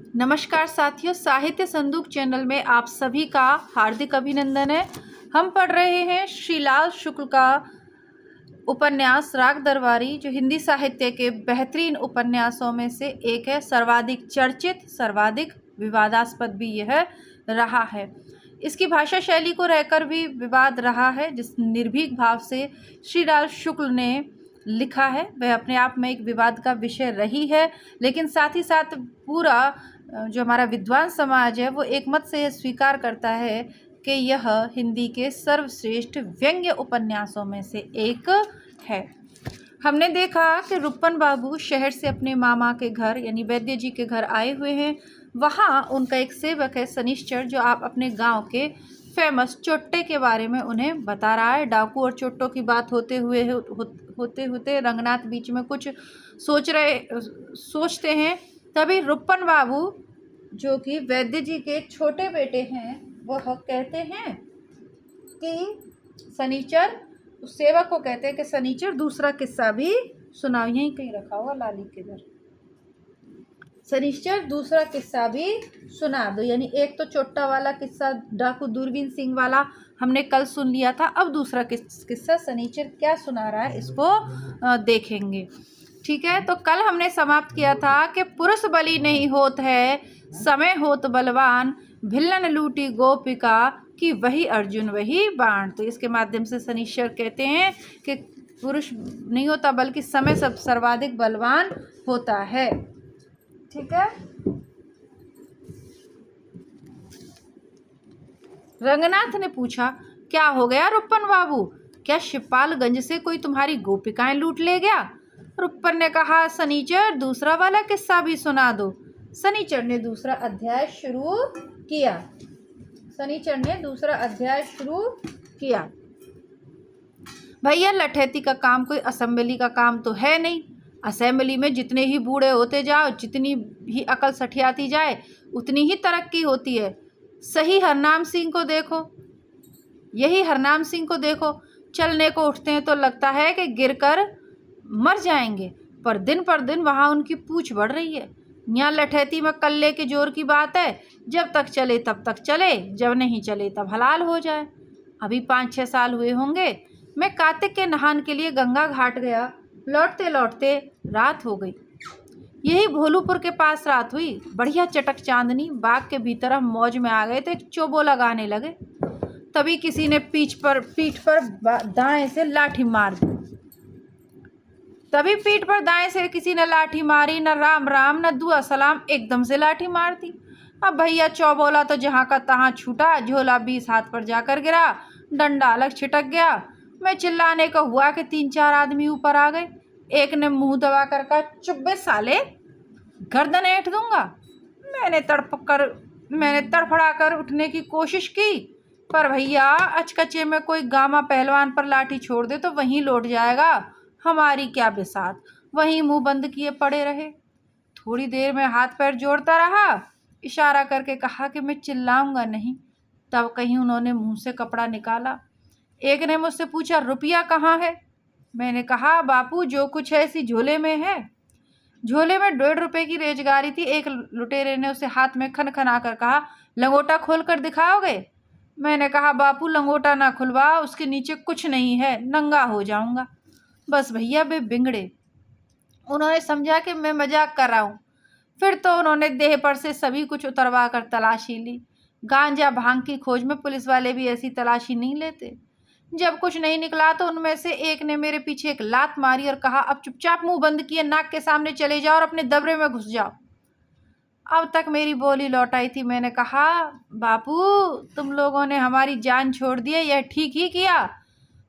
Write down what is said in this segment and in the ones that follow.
नमस्कार साथियों, साहित्य संदूक चैनल में आप सभी का हार्दिक अभिनंदन है। हम पढ़ रहे हैं श्रीलाल शुक्ल का उपन्यास राग दरबारी, जो हिंदी साहित्य के बेहतरीन उपन्यासों में से एक है। सर्वाधिक चर्चित, सर्वाधिक विवादास्पद भी यह रहा है। इसकी भाषा शैली को रहकर भी विवाद रहा है। जिस निर्भीक भाव से श्रीलाल शुक्ल ने लिखा है वह अपने आप में एक विवाद का विषय रही है, लेकिन साथ ही साथ पूरा जो हमारा विद्वान समाज है वो एकमत से यह स्वीकार करता है कि यह हिंदी के सर्वश्रेष्ठ व्यंग्य उपन्यासों में से एक है। हमने देखा कि रुपन बाबू शहर से अपने मामा के घर यानी वैद्य जी के घर आए हुए हैं। वहाँ उनका एक सेवक है शनिश्चर, जो आप अपने गांव के फेमस चोट्टे के बारे में उन्हें बता रहा है। डाकू और चोट्टों की बात होते होते रंगनाथ बीच में कुछ सोचते हैं। तभी रुपन बाबू, जो कि वैद्य जी के छोटे बेटे हैं, वह कहते हैं कि शनिचर, उस सेवक को कहते हैं कि शनिचर दूसरा किस्सा भी सुनाओ। यहीं कहीं रखा हुआ लाली के घर, शनिचर दूसरा किस्सा भी सुना दो। यानी एक तो चोट्टा वाला किस्सा डाकू दूरबीन सिंह वाला हमने कल सुन लिया था, अब दूसरा किस्सा शनिचर क्या सुना रहा है इसको देखेंगे। ठीक है, तो कल हमने समाप्त किया था कि पुरुष बलि नहीं होत है, समय होत बलवान, भिल्लन लूटी गोपिका कि वही अर्जुन वही बाण। तो इसके माध्यम से शनिश्चर कहते हैं कि पुरुष नहीं होता बल्कि समय सब सर्वाधिक बलवान होता है। ठीक है, रंगनाथ ने पूछा, क्या हो गया रुपन बाबू, क्या शिवपालगंज से कोई तुम्हारी गोपिकाएं लूट ले गया? रुपन ने कहा, शनिचर दूसरा वाला किस्सा भी सुना दो। शनिचर ने दूसरा अध्याय शुरू किया। भैया, लठैती का काम कोई असेंबली का काम तो है नहीं। असेंबली में जितने ही बूढ़े होते जाओ, जितनी ही अकल सठियाती जाए, उतनी ही तरक्की होती है। सही हरनाम सिंह को देखो, यही हरनाम सिंह को देखो, चलने को उठते हैं तो लगता है कि गिरकर मर जाएंगे, पर दिन वहाँ उनकी पूछ बढ़ रही है। यहाँ लठैती में कल्ले के जोर की बात है, जब तक चले तब तक चले, जब नहीं चले तब हलाल हो जाए। अभी 5-6 साल हुए होंगे, मैं कार्तिक के नहान के लिए गंगा घाट गया। लौटते लौटते रात हो गई। यही भोलूपुर के पास रात हुई। बढ़िया चटक चांदनी, बाग के भीतर हम मौज में आ गए थे, चोबो लगाने लगे। तभी किसी ने पीठ पर दाएं से लाठी मार दी। किसी ने लाठी मारी, न राम राम न दुआ सलाम, एकदम से लाठी मार दी। अब भैया चौबोला तो जहाँ का तहाँ छूटा, झोला 20 हाथ पर जाकर गिरा, डंडा अलग छिटक गया। मैं चिल्लाने का हुआ कि 3-4 आदमी ऊपर आ गए। एक ने मुंह दबा कर कहा, चुप बे साले, गर्दन ऐंठ दूंगा। मैंने तड़फड़ा कर उठने की कोशिश की, पर भैया अचकचे में कोई गामा पहलवान पर लाठी छोड़ दे तो वहीं लौट जाएगा। हमारी क्या बिसात, वहीं मुंह बंद किए पड़े रहे। थोड़ी देर में हाथ पैर जोड़ता रहा, इशारा करके कहा कि मैं चिल्लाऊंगा नहीं। तब कहीं उन्होंने मुंह से कपड़ा निकाला। एक ने मुझसे पूछा, रुपया कहाँ है? मैंने कहा, बापू जो कुछ है इसी झोले में है। झोले में 1.5 रुपए की रेजगारी थी। एक लुटेरे ने उसे हाथ में खनखना कर कहा, लंगोटा खोल कर दिखाओगे? मैंने कहा, बापू लंगोटा ना खुलवा, उसके नीचे कुछ नहीं है, नंगा हो जाऊंगा। बस भैया वे बिगड़े। उन्होंने समझा कि मैं मजाक कर रहा हूँ। फिर तो उन्होंने देह पर से सभी कुछ उतरवा कर तलाशी ली। गांजा भांग की खोज में पुलिस वाले भी ऐसी तलाशी नहीं लेते। जब कुछ नहीं निकला तो उनमें से एक ने मेरे पीछे एक लात मारी और कहा, अब चुपचाप मुंह बंद किए नाक के सामने चले जाओ और अपने दबरे में घुस जाओ। अब तक मेरी बोली लौटाई थी। मैंने कहा, बापू तुम लोगों ने हमारी जान छोड़ दी है, यह ठीक ही किया।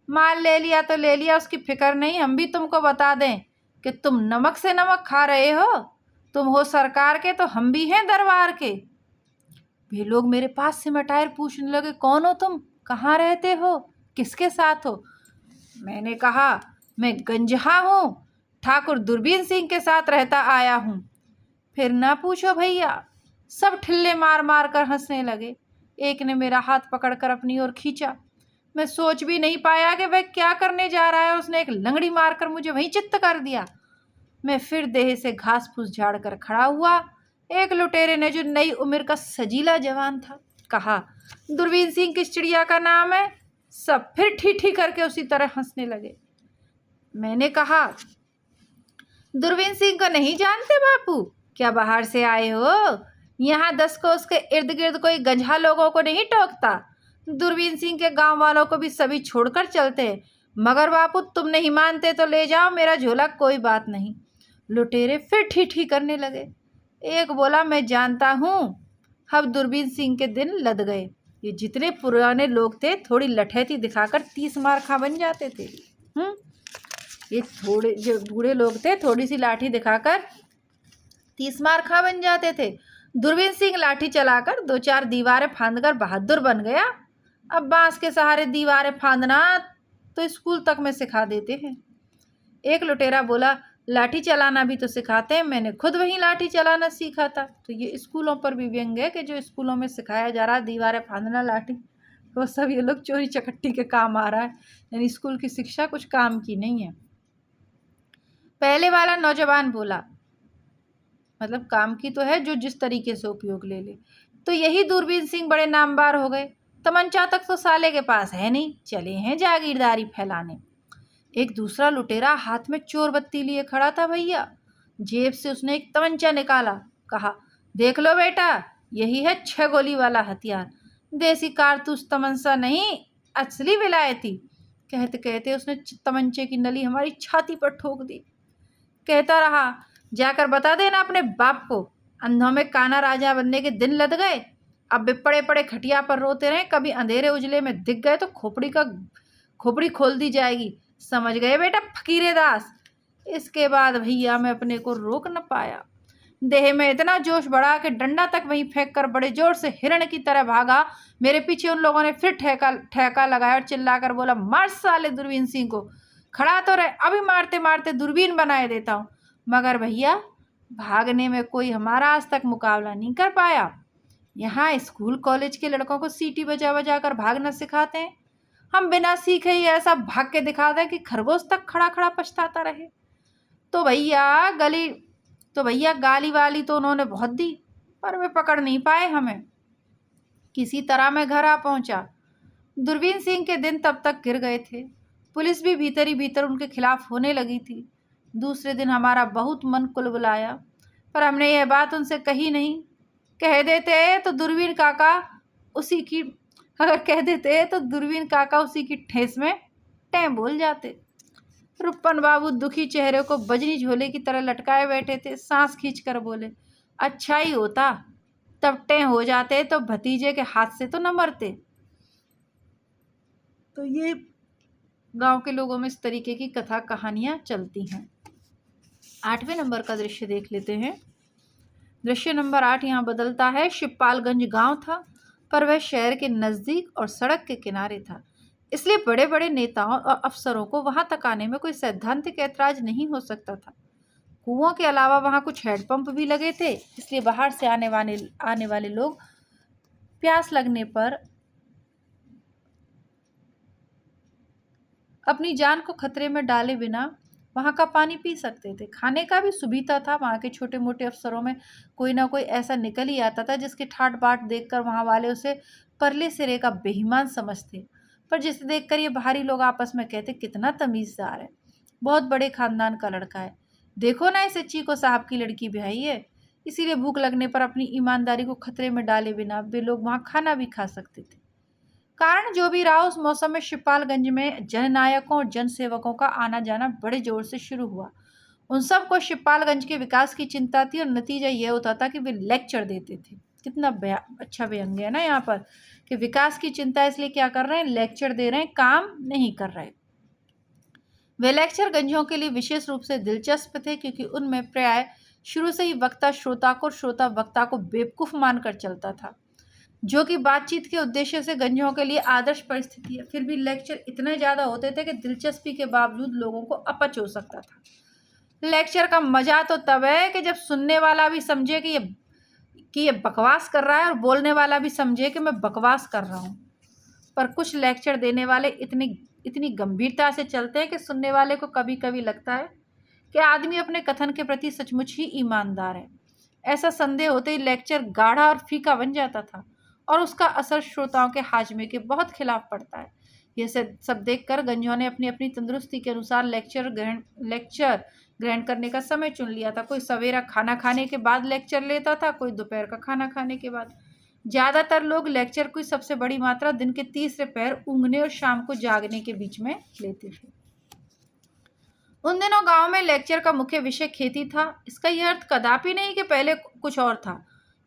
माल ले लिया तो ले लिया, उसकी फिक्र नहीं। हम भी तुमको बता दें कि तुम नमक से नमक खा रहे हो। तुम हो सरकार के तो हम भी हैं दरबार के। वे लोग मेरे पास से मटायर पूछने लगे, कौन हो तुम, कहाँ रहते हो, किसके साथ हो? मैंने कहा, मैं गंजहा हूँ, ठाकुर दूरबीन सिंह के साथ रहता आया हूँ। फिर ना पूछो भैया, सब ठिल्ले मार मार कर हंसने लगे। एक ने मेरा हाथ पकड़कर अपनी ओर खींचा। मैं सोच भी नहीं पाया कि वह क्या करने जा रहा है। उसने एक लंगड़ी मारकर मुझे वहीं चित्त कर दिया। मैं फिर देह से घास फूस झाड़ कर खड़ा हुआ। एक लुटेरे ने, जो नई उम्र का सजीला जवान था, कहा, दूरबीन सिंह किस चिड़िया का नाम है? सब फिर ठी ठी करके उसी तरह हंसने लगे। मैंने कहा, दूरबीन सिंह को नहीं जानते बापू? क्या बाहर से आए हो? यहाँ 10 कोस के इर्द गिर्द कोई गंजा लोगों को नहीं टोकता। दूरबीन सिंह के गांव वालों को भी सभी छोड़कर चलते हैं। मगर बापू तुम नहीं मानते तो ले जाओ मेरा झोला, कोई बात नहीं। लुटेरे फिर ठी ठी करने लगे। एक बोला, मैं जानता हूँ। अब दूरबीन सिंह के दिन लद गए। ये जितने पुराने लोग थे थोड़ी लठैती दिखाकर 30 मार खा बन जाते थे। ये थोड़े जो बूढ़े लोग थे थोड़ी सी लाठी दिखाकर 30 मार खा बन जाते थे। दूरबीन सिंह लाठी चलाकर 2-4 दीवारें फांदकर बहादुर बन गया। अब बांस के सहारे दीवारें फांदना तो स्कूल तक में सिखा देते हैं। एक लुटेरा बोला, लाठी चलाना भी तो सिखाते हैं, मैंने खुद वहीं लाठी चलाना सीखा था। तो ये स्कूलों पर भी व्यंग है कि जो स्कूलों में सिखाया जा रहा है दीवारें फांदना, लाठी, तो सब ये लोग चोरी चकट्टी के काम आ रहा है। यानी स्कूल की शिक्षा कुछ काम की नहीं है। पहले वाला नौजवान बोला, मतलब काम की तो है, जो जिस तरीके से उपयोग ले ले। तो यही दूरबीन सिंह बड़े नामवार हो गए। तमंचा तक तो साले के पास है नहीं, चले हैं जागीरदारी फैलाने। एक दूसरा लुटेरा हाथ में चोर बत्ती लिए खड़ा था भैया। जेब से उसने एक तमंचा निकाला, कहा, देख लो बेटा, यही है 6 गोली वाला हथियार। देसी कारतूस तमंचा नहीं, असली विलायती। कहते कहते उसने तमंचे की नली हमारी छाती पर ठोक दी। कहता रहा, जाकर बता देना अपने बाप को, अंधों में काना राजा बनने के दिन लद गए। अब वे पड़े पड़े खटिया पर रोते रहे, कभी अंधेरे उजले में दिख गए तो खोपड़ी खोल दी जाएगी। समझ गए बेटा फकीरे दास। इसके बाद भैया मैं अपने को रोक न पाया। देह में इतना जोश बढ़ा कि डंडा तक वहीं फेंक कर बड़े जोर से हिरण की तरह भागा। मेरे पीछे उन लोगों ने फिर ठेका लगाया और चिल्लाकर बोला, मार साले दूरबीन सिंह को। खड़ा तो रहे, अभी मारते मारते दूरबीन बनाए देता हूँ। मगर भैया भागने में कोई हमारा आज तक मुकाबला नहीं कर पाया। यहाँ स्कूल कॉलेज के लड़कों को सीटी बजा बजा कर भागना सिखाते हैं, हम बिना सीखे ही ऐसा भाग के दिखा दें कि खरगोश तक खड़ा खड़ा पछताता रहे। तो भैया गाली वाली तो उन्होंने बहुत दी, पर वे पकड़ नहीं पाए हमें। किसी तरह मैं घर आ पहुंचा। दूरबीन सिंह के दिन तब तक गिर गए थे। पुलिस भी भीतर ही भीतर उनके खिलाफ होने लगी थी। दूसरे दिन हमारा बहुत मन कुलबुलाया, पर हमने यह बात उनसे कही नहीं। कह देते तो दूरबीन काका उसी की ठेस में टें बोल जाते। रुपन बाबू दुखी चेहरे को बजनी झोले की तरह लटकाए बैठे थे। सांस खींचकर बोले, अच्छा ही होता, तब टें हो जाते तो भतीजे के हाथ से तो न मरते। तो ये गांव के लोगों में इस तरीके की कथा कहानियां चलती हैं। 8वें नंबर का दृश्य देख लेते हैं। दृश्य नंबर 8 यहाँ बदलता है। शिवपालगंज गांव था, पर वह शहर के नज़दीक और सड़क के किनारे था, इसलिए बड़े बड़े नेताओं और अफसरों को वहां तक आने में कोई सैद्धांतिक ऐतराज नहीं हो सकता था। कुओं के अलावा वहां कुछ हैंडपंप भी लगे थे, इसलिए बाहर से आने वाले लोग प्यास लगने पर अपनी जान को खतरे में डाले बिना वहाँ का पानी पी सकते थे। खाने का भी सुविधा था। वहाँ के छोटे मोटे अफसरों में कोई ना कोई ऐसा निकल ही आता था जिसके ठाट बाट देखकर वहाँ वाले उसे परले सिरे का बेईमान समझते, पर जिसे देखकर ये बाहरी लोग आपस में कहते, कितना तमीज़दार है, बहुत बड़े खानदान का लड़का है, देखो ना इसे चीको साहब की लड़की ब्याही है। इसीलिए भूख लगने पर अपनी ईमानदारी को खतरे में डाले बिना वे लोग वहाँ खाना भी खा सकते थे। कारण जो भी रहा, उस मौसम में शिवपालगंज में जननायकों और जनसेवकों का आना जाना बड़े जोर से शुरू हुआ। उन सबको शिवपालगंज के विकास की चिंता थी और नतीजा यह होता था कि वे लेक्चर देते थे। कितना अच्छा व्यंग्य है ना यहाँ पर, कि विकास की चिंता, इसलिए क्या कर रहे हैं, लेक्चर दे रहे हैं, काम नहीं कर रहे। वे लेक्चर गंजों के लिए विशेष रूप से दिलचस्प थे, क्योंकि उनमें प्राय शुरू से ही वक्ता श्रोता को और श्रोता वक्ता को बेवकूफ़ मानकर चलता था, जो कि बातचीत के उद्देश्य से गंजों के लिए आदर्श परिस्थिति है। फिर भी लेक्चर इतने ज़्यादा होते थे कि दिलचस्पी के बावजूद लोगों को अपच हो सकता था। लेक्चर का मज़ा तो तब है कि जब सुनने वाला भी समझे कि ये बकवास कर रहा है और बोलने वाला भी समझे कि मैं बकवास कर रहा हूँ। पर कुछ लेक्चर देने वाले इतनी गंभीरता से चलते हैं कि सुनने वाले को कभी कभी लगता है कि आदमी अपने कथन के प्रति सचमुच ही ईमानदार है। ऐसा संदेह होते ही लेक्चर गाढ़ा और फीका बन जाता था और उसका असर श्रोताओं के हाजमे के बहुत खिलाफ पड़ता है। यह सब देखकर गंजों ने अपनी अपनी तंदुरुस्ती के अनुसार लेक्चर ग्रहण करने का समय चुन लिया था। कोई सवेरा खाना खाने के बाद लेक्चर लेता था, कोई दोपहर का खाना खाने के बाद। ज़्यादातर लोग लेक्चर की सबसे बड़ी मात्रा दिन के तीसरे पहर ऊँघने और शाम को जागने के बीच में लेते थे। उन दिनों गांव में लेक्चर का मुख्य विषय खेती था। इसका यह अर्थ कदापि नहीं कि पहले कुछ और था।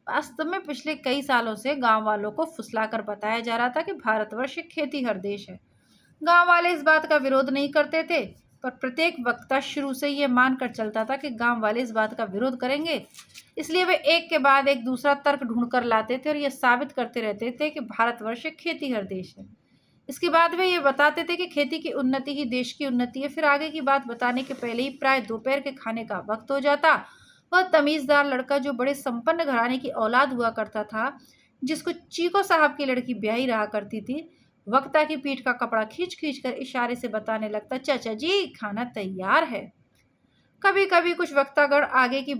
वास्तव में पिछले कई सालों से गांव वालों को फुसलाकर बताया जा रहा था कि भारतवर्ष एक खेतीहर देश है। गांव वाले इस बात का विरोध नहीं करते थे, पर प्रत्येक वक्ता शुरू से यह मानकर चलता था कि गांव वाले इस बात का विरोध करेंगे। इसलिए वे एक के बाद एक दूसरा तर्क ढूंढकर लाते थे और यह साबित करते रहते थे कि भारतवर्ष एक खेतीहर देश है। इसके बाद वे ये बताते थे कि खेती की उन्नति ही देश की उन्नति है। फिर आगे की बात बताने के पहले ही प्राय दोपहर के खाने का वक्त हो जाता। वह तमीज़दार लड़का जो बड़े संपन्न घराने की औलाद हुआ करता था, जिसको चीको साहब की लड़की ब्याही रहा करती थी, वक्ता की पीठ का कपड़ा खींच खींच कर इशारे से बताने लगता, चाचा जी खाना तैयार है। कभी कभी कुछ वक्तागण आगे की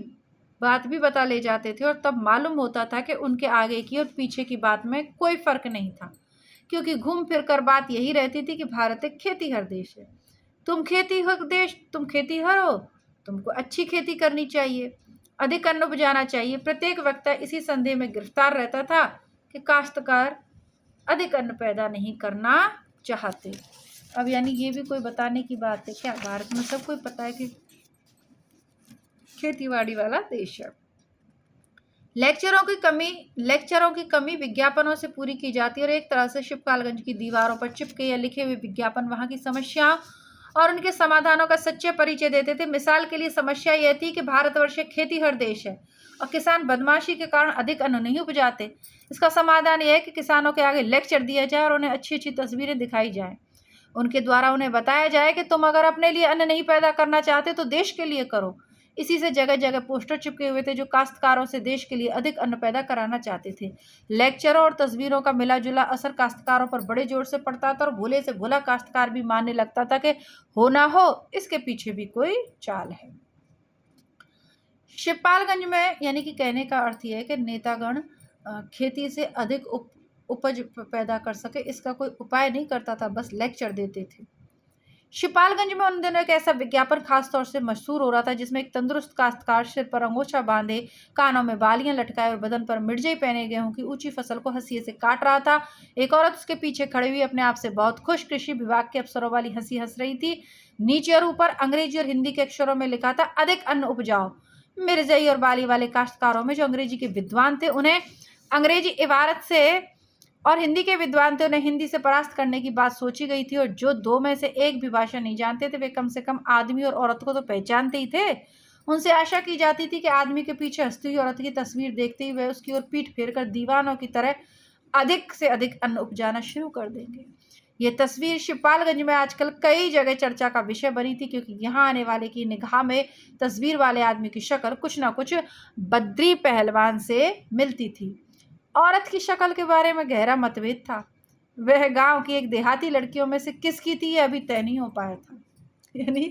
बात भी बता ले जाते थे और तब मालूम होता था कि उनके आगे की और पीछे की बात में कोई फर्क नहीं था, क्योंकि घूम फिर कर बात यही रहती थी कि भारत एक खेतीहर देश है। तुम खेतीहर हो, तुमको अच्छी खेती करनी चाहिए, अधिक अन्न उपजाना चाहिए। प्रत्येक वक्ता इसी संदेह में गिरफ्तार रहता था कि काश्तकार अधिक अन्न पैदा नहीं करना चाहते। अब यानी ये भी कोई बताने की बात है क्या? भारत में सबको पता है कि खेतीबाड़ी वाला देश है। लेक्चरों की कमी विज्ञापनों से पूरी की जाती है और एक तरह से शिवपालगंज की दीवारों पर चिपके या लिखे हुए विज्ञापन वहां की समस्याओं और उनके समाधानों का सच्चे परिचय देते थे। मिसाल के लिए समस्या यह थी कि भारतवर्ष एक खेतीहर देश है और किसान बदमाशी के कारण अधिक अन्न नहीं उपजाते। इसका समाधान यह है कि किसानों के आगे लेक्चर दिया जाए और उन्हें अच्छी अच्छी तस्वीरें दिखाई जाएं। उनके द्वारा उन्हें बताया जाए कि तुम अगर अपने लिए अन्न नहीं पैदा करना चाहते तो देश के लिए करो। इसी से जगह जगह पोस्टर चिपके हुए थे जो काश्तकारों से देश के लिए अधिक अन्न पैदा कराना चाहते थे। लेक्चरों और तस्वीरों का मिला जुला असर काश्तकारों पर बड़े जोर से पड़ता था और भोले से भोला काश्तकार भी मानने लगता था कि हो ना हो इसके पीछे भी कोई चाल है। शिवपालगंज में यानी कि कहने का अर्थ यह है कि नेतागण खेती से अधिक उपज पैदा कर सके इसका कोई उपाय नहीं करता था, बस लेक्चर देते थे। शिवपालगंज में उन दिनों एक ऐसा विज्ञापन खास तौर से मशहूर हो रहा था जिसमें एक तंदुरुस्त काश्तकार सिर पर अंगोछा बांधे, कानों में बालियां लटकाए और बदन पर मिर्जई पहने गेहूं की ऊंची फसल को हंसी से काट रहा था। एक औरत उसके पीछे खड़ी हुई अपने आप से बहुत खुश कृषि विभाग के अफसरों वाली हंसी हंस रही थी। नीचे और ऊपर अंग्रेजी और हिंदी के अक्षरों में लिखा था, अधिक अन्न उपजाओ। मिर्जई और बाली वाले काश्तकारों में जो अंग्रेजी के विद्वान थे उन्हें अंग्रेजी इबारत से और हिंदी के विद्वान थे उन्हें हिंदी से परास्त करने की बात सोची गई थी। और जो दो में से एक भी भाषा नहीं जानते थे वे कम से कम आदमी और औरत को तो पहचानते ही थे। उनसे आशा की जाती थी कि आदमी के पीछे हंसती हुई औरत की तस्वीर देखते ही वे उसकी ओर पीठ फेर कर दीवानों की तरह अधिक से अधिक अन्न उपजाना शुरू कर देंगे। ये तस्वीर शिवपालगंज में आजकल कई जगह चर्चा का विषय बनी थी, क्योंकि यहाँ आने वाले की निगाह में तस्वीर वाले आदमी की शक्ल कुछ ना कुछ बद्री पहलवान से मिलती थी। औरत की शक्ल के बारे में गहरा मतभेद था। वह गांव की एक देहाती लड़कियों में से किसकी थी यह अभी तय नहीं हो पाया था। यानी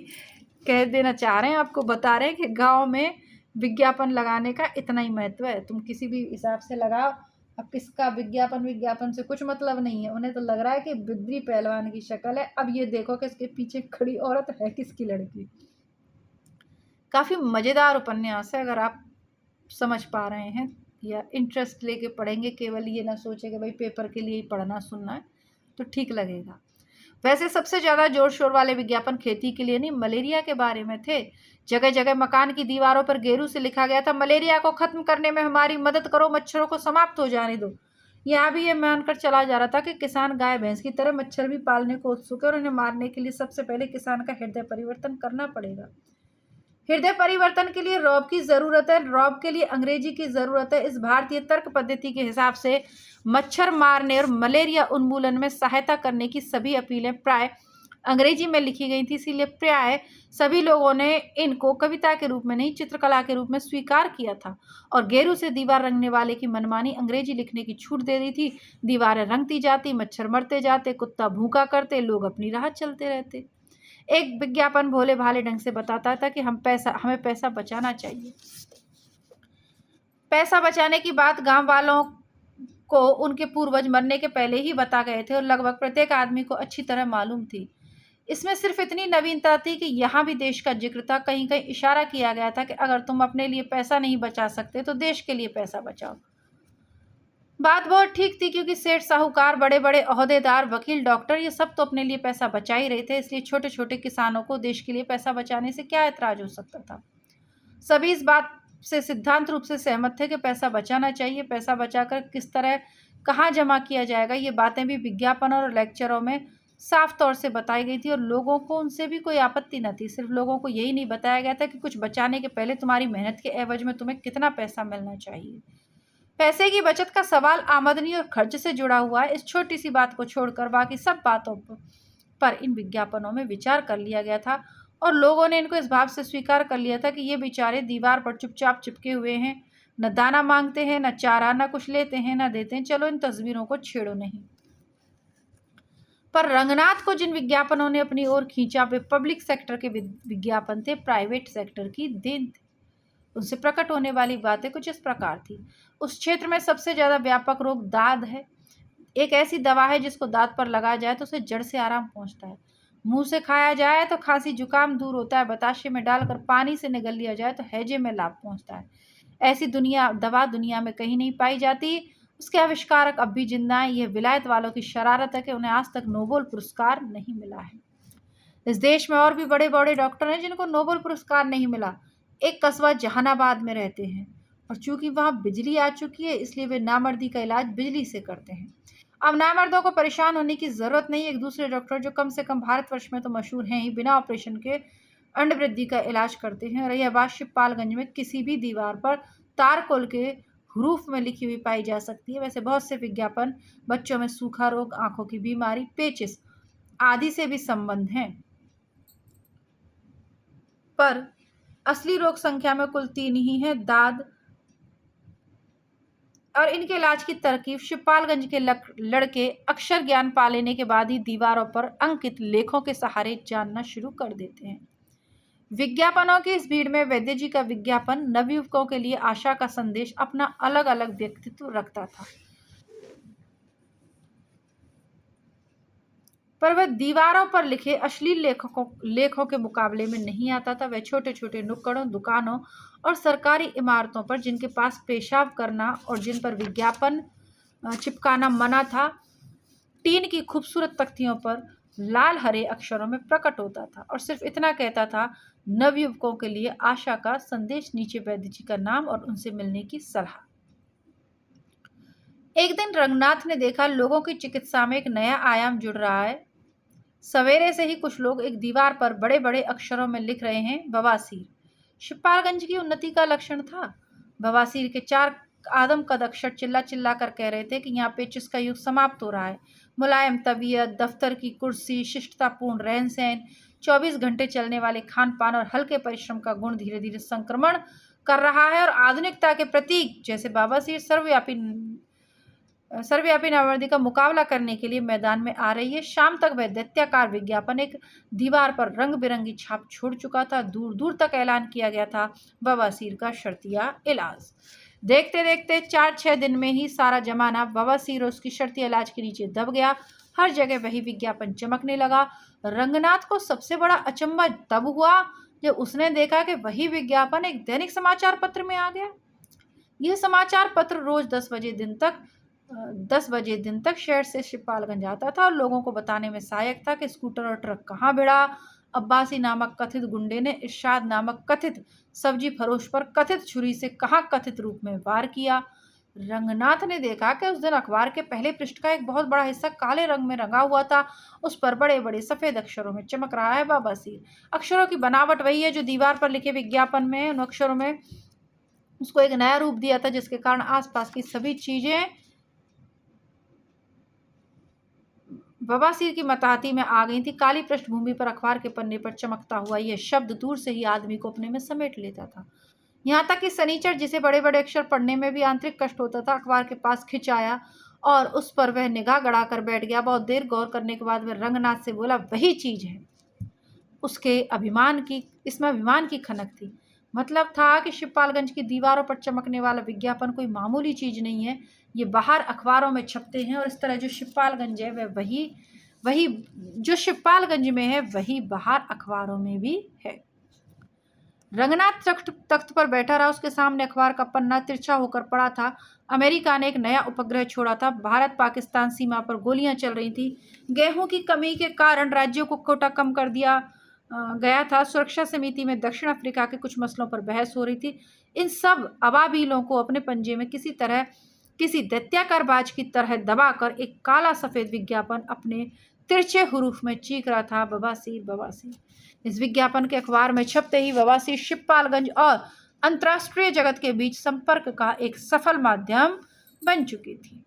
कह देना चाह रहे हैं, आपको बता रहे हैं कि गांव में विज्ञापन लगाने का इतना ही महत्व है। तुम किसी भी हिसाब से लगाओ, अब किसका विज्ञापन से कुछ मतलब नहीं है। उन्हें तो लग रहा है कि बद्री पहलवान की शक्ल है। अब ये देखो कि इसके पीछे खड़ी औरत है किसकी लड़की। काफ़ी मज़ेदार उपन्यास है, अगर आप समझ पा रहे हैं या इंटरेस्ट लेके पढ़ेंगे, केवल ये ना सोचे कि भाई पेपर के लिए ही पढ़ना सुनना है, तो ठीक लगेगा। वैसे सबसे ज़्यादा जोर शोर वाले विज्ञापन खेती के लिए नहीं, मलेरिया के बारे में थे। जगह जगह मकान की दीवारों पर गेरू से लिखा गया था, मलेरिया को ख़त्म करने में हमारी मदद करो, मच्छरों को समाप्त हो जाने दो। यहाँ भी ये मानकर चला जा रहा था कि किसान गाय भैंस की तरह मच्छर भी पालने को उत्सुक है और उन्हें मारने के लिए सबसे पहले किसान का हृदय परिवर्तन करना पड़ेगा। हृदय परिवर्तन के लिए रॉब की ज़रूरत है, रॉब के लिए अंग्रेजी की ज़रूरत है। इस भारतीय तर्क पद्धति के हिसाब से मच्छर मारने और मलेरिया उन्मूलन में सहायता करने की सभी अपीलें प्राय अंग्रेजी में लिखी गई थी। इसीलिए प्राय सभी लोगों ने इनको कविता के रूप में नहीं, चित्रकला के रूप में स्वीकार किया था और गेरू से दीवार रंगने वाले की मनमानी अंग्रेजी लिखने की छूट दे दी थी। दीवारें रंगती जाती, मच्छर मरते जाते, कुत्ता भूखा करते, लोग अपनी राह चलते रहते। एक विज्ञापन भोले भाले ढंग से बताता था कि हमें पैसा बचाना चाहिए। पैसा बचाने की बात गांव वालों को उनके पूर्वज मरने के पहले ही बता गए थे और लगभग प्रत्येक आदमी को अच्छी तरह मालूम थी। इसमें सिर्फ इतनी नवीनता थी कि यहाँ भी देश का जिक्र था, कहीं कहीं इशारा किया गया था कि अगर तुम अपने लिए पैसा नहीं बचा सकते तो देश के लिए पैसा बचाओ। बात बहुत ठीक थी, क्योंकि सेठ साहूकार, बड़े बड़े ओहदेदार, वकील, डॉक्टर, ये सब तो अपने लिए पैसा बचा ही रहे थे, इसलिए छोटे छोटे किसानों को देश के लिए पैसा बचाने से क्या ऐतराज हो सकता था। सभी इस बात से सिद्धांत रूप से सहमत थे कि पैसा बचाना चाहिए। पैसा बचाकर किस तरह कहाँ जमा किया जाएगा, ये बातें भी विज्ञापन और लेक्चरों में साफ तौर से बताई गई थी और लोगों को उनसे भी कोई आपत्ति न थी। सिर्फ लोगों को यही नहीं बताया गया था कि कुछ बचाने के पहले तुम्हारी मेहनत के एवज में तुम्हें कितना पैसा मिलना चाहिए। पैसे की बचत का सवाल आमदनी और खर्च से जुड़ा हुआ है। इस छोटी सी बात को छोड़कर बाकी सब बातों पर इन विज्ञापनों में विचार कर लिया गया था और लोगों ने इनको इस भाव से स्वीकार कर लिया था कि ये बेचारे दीवार पर चुपचाप चिपके हुए हैं, न दाना मांगते हैं, न चारा, न कुछ लेते हैं, न देते हैं, चलो इन तस्वीरों को छेड़ो नहीं। पर रंगनाथ को जिन विज्ञापनों ने अपनी ओर खींचा वे पब्लिक सेक्टर के विज्ञापन थे, प्राइवेट सेक्टर की देन थी। उनसे प्रकट होने वाली बातें कुछ इस प्रकार थी। उस क्षेत्र में सबसे ज्यादा व्यापक रोग दाद है। एक ऐसी दवा है जिसको दांत पर लगाया जाए तो उसे जड़ से आराम पहुंचता है। मुंह से खाया जाए तो खांसी जुकाम दूर होता है। बताशे में डालकर पानी से निगल लिया जाए तो हैजे में लाभ पहुंचता है। ऐसी दवा दुनिया में कहीं नहीं पाई जाती। उसके आविष्कारक अब भी जिंदा हैं। यह विलायत वालों की शरारत है कि उन्हें आज तक नोबेल पुरस्कार नहीं मिला है। इस देश में और भी बड़े बड़े डॉक्टर हैं जिनको नोबेल पुरस्कार नहीं मिला। एक कस्बा जहानाबाद में रहते हैं और चूंकि वहां बिजली आ चुकी है इसलिए वे नामर्दी का इलाज बिजली से करते हैं। अब नामर्दों को परेशान होने की जरूरत नहीं। एक दूसरे डॉक्टर जो कम से कम भारतवर्ष में तो मशहूर हैं ही, बिना ऑपरेशन के अंड वृद्धि का इलाज करते हैं। और यह बात शिवपालगंज में किसी भी दीवार पर तारकोल के हरूफ में लिखी हुई पाई जा सकती है। वैसे बहुत से विज्ञापन बच्चों में सूखा रोग, आंखों की बीमारी, पेचिस आदि से भी संबंध हैं, पर असली रोग संख्या में कुल 3 ही हैं, दाद और इनके इलाज की तरकीब शिवपालगंज के लड़के अक्षर ज्ञान पा लेने के बाद ही दीवारों पर अंकित लेखों के सहारे जानना शुरू कर देते हैं। विज्ञापनों की इस भीड़ में वैद्य जी का विज्ञापन नवयुवकों के लिए आशा का संदेश अपना अलग अलग व्यक्तित्व रखता था, पर वह दीवारों पर लिखे अश्लील लेखों के मुकाबले में नहीं आता था। वह छोटे छोटे नुक्कड़ों, दुकानों और सरकारी इमारतों पर जिनके पास पेशाब करना और जिन पर विज्ञापन चिपकाना मना था, टीन की खूबसूरत तख्तियों पर लाल हरे अक्षरों में प्रकट होता था और सिर्फ इतना कहता था, नवयुवकों के लिए आशा का संदेश, नीचे वैद्य जी का नाम और उनसे मिलने की सलाह। एक दिन रंगनाथ ने देखा लोगों की चिकित्सा में एक नया आयाम जुड़ रहा है। सवेरे से ही कुछ लोग एक दीवार पर बड़े बड़े अक्षरों में लिख रहे हैं, बवासीर। शिवपालगंज की उन्नति का लक्षण था। बवासीर के 4 आदम कद अक्षर चिल्ला चिल्ला कर कह रहे थे कि यहाँ पेचिस का युग समाप्त हो रहा है। मुलायम तबीयत, दफ्तर की कुर्सी, शिष्टतापूर्ण रहन सहन, 24 घंटे चलने वाले खान पान और हल्के परिश्रम का गुण धीरे धीरे संक्रमण कर रहा है और आधुनिकता के प्रतीक जैसे बवासीर सर्वव्यापी नामर्दी का मुकाबला करने के लिए मैदान में आ रही है। शाम तक वह दैत्याकार विज्ञापन एक दीवार पर रंग बिरंगी छाप छोड़ चुका था। दूर दूर तक ऐलान किया गया था, बवासीर का शर्तिया इलाज। देखते देखते 4-6 दिन में ही सारा जमाना बवासीर और उसकी शर्तिया इलाज के नीचे दब गया। हर जगह वही विज्ञापन चमकने लगा। रंगनाथ को सबसे बड़ा अचंभा तब हुआ जब उसने देखा कि वही विज्ञापन एक दैनिक समाचार पत्र में आ गया। यह समाचार पत्र रोज 10 बजे दिन तक शहर से शिवपालगंज आता था और लोगों को बताने में सहायक था कि स्कूटर और ट्रक कहाँ भिड़ा। अब्बासी नामक कथित गुंडे ने इरशाद नामक कथित सब्जी फरोश पर कथित छुरी से कहाँ कथित रूप में वार किया। रंगनाथ ने देखा कि उस दिन अखबार के पहले पृष्ठ का एक बहुत बड़ा हिस्सा काले रंग में रंगा हुआ था। उस पर बड़े बड़े सफेद अक्षरों में चमक रहा है, बवासीर। अक्षरों की बनावट वही है जो दीवार पर लिखे विज्ञापन में। उन अक्षरों में उसको एक नया रूप दिया था जिसके कारण आसपास की सभी चीजें बवासीर की मताहती में आ गई थी। काली पृष्ठभूमि पर अखबार के पन्ने पर चमकता हुआ यह शब्द दूर से ही आदमी को अपने में समेट लेता था। यहाँ तक कि सनीचर, जिसे बड़े बड़े अक्षर पढ़ने में भी आंतरिक कष्ट होता था, अखबार के पास खिंचाया और उस पर वह निगाह गड़ाकर बैठ गया। बहुत देर गौर करने के बाद वह रंगनाथ से बोला, वही चीज है। इसमें अभिमान की खनक थी। मतलब था कि शिवपालगंज की दीवारों पर चमकने वाला विज्ञापन कोई मामूली चीज़ नहीं है, ये बाहर अखबारों में छपते हैं और इस तरह जो शिवपालगंज है वह वही वही जो शिवपालगंज में है वही बाहर अखबारों में भी है। रंगनाथ तख्त पर बैठा रहा, उसके सामने अखबार का पन्ना तिरछा होकर पड़ा था। अमेरिका ने एक नया उपग्रह छोड़ा था, भारत पाकिस्तान सीमा पर गोलियां चल रही थी, गेहूं की कमी के कारण राज्यों को कोटा कम कर दिया गया था, सुरक्षा समिति में दक्षिण अफ्रीका के कुछ मसलों पर बहस हो रही थी। इन सब अबाबीलों को अपने पंजे में किसी दैत्याकारबाज की तरह दबाकर एक काला सफेद विज्ञापन अपने तिरछे हुरूफ में चीख रहा था, बवासीर बवासीर। इस विज्ञापन के अखबार में छपते ही बवासीर शिवपालगंज और अंतर्राष्ट्रीय जगत के बीच संपर्क का एक सफल माध्यम बन चुकी थी।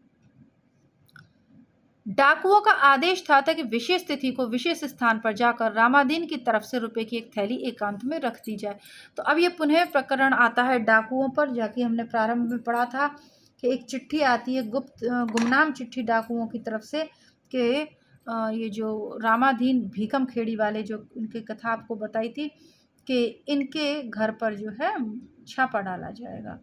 डाकुओं का आदेश था कि विशेष तिथि को विशेष स्थान पर जाकर रामादीन की तरफ से रुपए की एक थैली एकांत में रख दी जाए। तो अब ये पुनः प्रकरण आता है डाकुओं पर, जाके हमने प्रारंभ में पढ़ा था कि एक चिट्ठी आती है, गुमनाम चिट्ठी डाकुओं की तरफ से, कि ये जो रामाधीन भीकम खेड़ी वाले जो इनकी कथा आपको बताई थी कि इनके घर पर जो है छापा डाला जाएगा,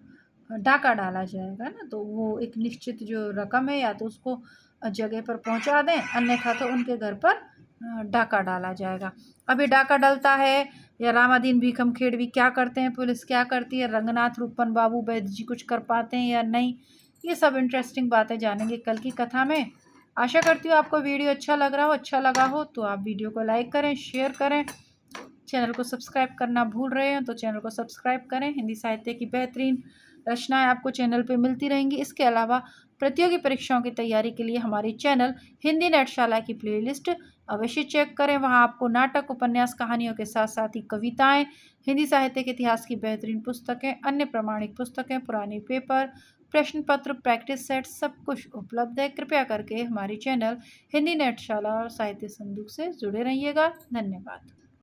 डाका डाला जाएगा ना, तो वो एक निश्चित जो रकम है या तो उसको जगह पर पहुंचा दें, अन्यथा तो उनके घर पर डाका डाला जाएगा। अभी डाका डलता है या रामादीन भीकम खेड़वी क्या करते हैं, पुलिस क्या करती है, रंगनाथ रूपन बाबू वैद्य जी कुछ कर पाते हैं या नहीं, ये सब इंटरेस्टिंग बातें जानेंगे कल की कथा में। आशा करती हूँ आपको वीडियो अच्छा लगा हो तो आप वीडियो को लाइक करें, शेयर करें, चैनल को सब्सक्राइब करना भूल रहे हैं तो चैनल को सब्सक्राइब करें। हिंदी साहित्य की बेहतरीन रचनाएं आपको चैनल पे मिलती रहेंगी। इसके अलावा प्रतियोगी परीक्षाओं की तैयारी के लिए हमारी चैनल हिंदी नेटशाला की प्लेलिस्ट अवश्य चेक करें। वहां आपको नाटक, उपन्यास, कहानियों के साथ साथ ही कविताएं, हिंदी साहित्य के इतिहास की बेहतरीन पुस्तकें, अन्य प्रमाणिक पुस्तकें, पुराने पेपर, प्रश्न पत्र, प्रैक्टिस सेट सब कुछ उपलब्ध है। कृपया करके हमारी चैनल हिंदी नेटशाला और साहित्य संदूक से जुड़े रहिएगा। धन्यवाद।